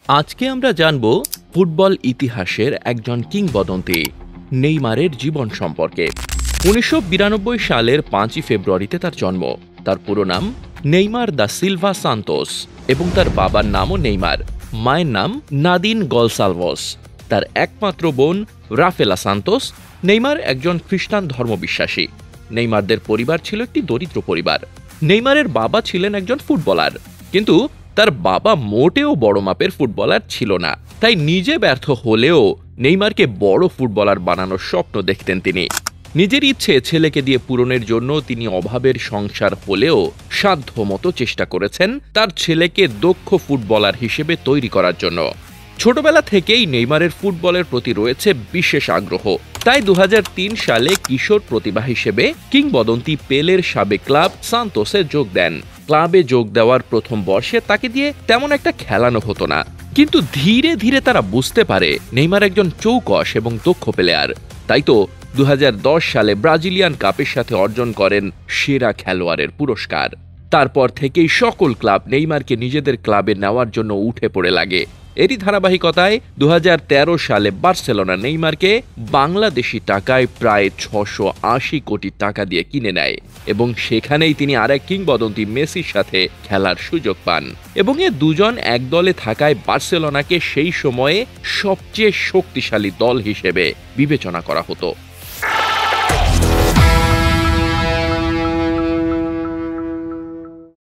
আজকে আমরা জানব ফুটবল ইতিহাসের একজন কিংবদন্তি নেইমারের জীবন সম্পর্কে। ১৯৯২ সালের ৫ই ফেব্রুয়ারিতে তার জন্ম। তার পুরো নাম নেইমার দা সিলভা সান্তোস এবং তার বাবার নামও নেইমার। মায়ের নাম নাদিন গলসালভস। তার একমাত্র বোন রাফেলা সান্তোস। নেইমার একজন খ্রিস্টান ধর্মবিশ্বাসী। নেইমারদের পরিবার ছিল একটি দরিদ্র পরিবার। নেইমারের বাবা ছিলেন একজন ফুটবলার, কিন্তু তার বাবা মোটেও বড় মাপের ফুটবলার ছিল না। তাই নিজে ব্যর্থ হলেও নেইমারকে বড় ফুটবলার বানানোর স্বপ্ন দেখতেন তিনি। নিজের ইচ্ছে ছেলেকে দিয়ে পূরণের জন্য তিনি অভাবের সংসার হলেও সাধ্যমতো চেষ্টা করেছেন তার ছেলেকে দক্ষ ফুটবলার হিসেবে তৈরি করার জন্য। ছোটবেলা থেকেই নেইমারের ফুটবলের প্রতি রয়েছে বিশেষ আগ্রহ। তাই ২০০৩ সালে কিশোর প্রতিভা হিসেবে কিংবদন্তি পেলের সাবেক ক্লাব সান্তোসে যোগ দেন। ক্লাবে যোগ দেওয়ার প্রথম বর্ষে তাকে দিয়ে তেমন একটা খেলানো হতো না, কিন্তু ধীরে ধীরে তারা বুঝতে পারে নেইমার একজন চৌকস এবং দক্ষ প্লেয়ার। তাই তো ২০১০ সালে ব্রাজিলিয়ান কাপের সাথে অর্জন করেন সেরা খেলোয়াড়ের পুরস্কার। তারপর থেকেই সকল ক্লাব নেইমারকে নিজেদের ক্লাবে নেওয়ার জন্য উঠে পড়ে লাগে। এরই ধারাবাহিকতায় ২০১৩ সালে বার্সেলোনা নেইমারকে বাংলাদেশি টাকায় প্রায় ৬৮০ কোটি টাকা দিয়ে কিনে নেয় এবং সেখানেই তিনি আরেক কিংবদন্তি মেসির সাথে খেলার সুযোগ পান এবং এ দুজন এক দলে থাকায় বার্সেলোনাকে সেই সময়ে সবচেয়ে শক্তিশালী দল হিসেবে বিবেচনা করা হতো।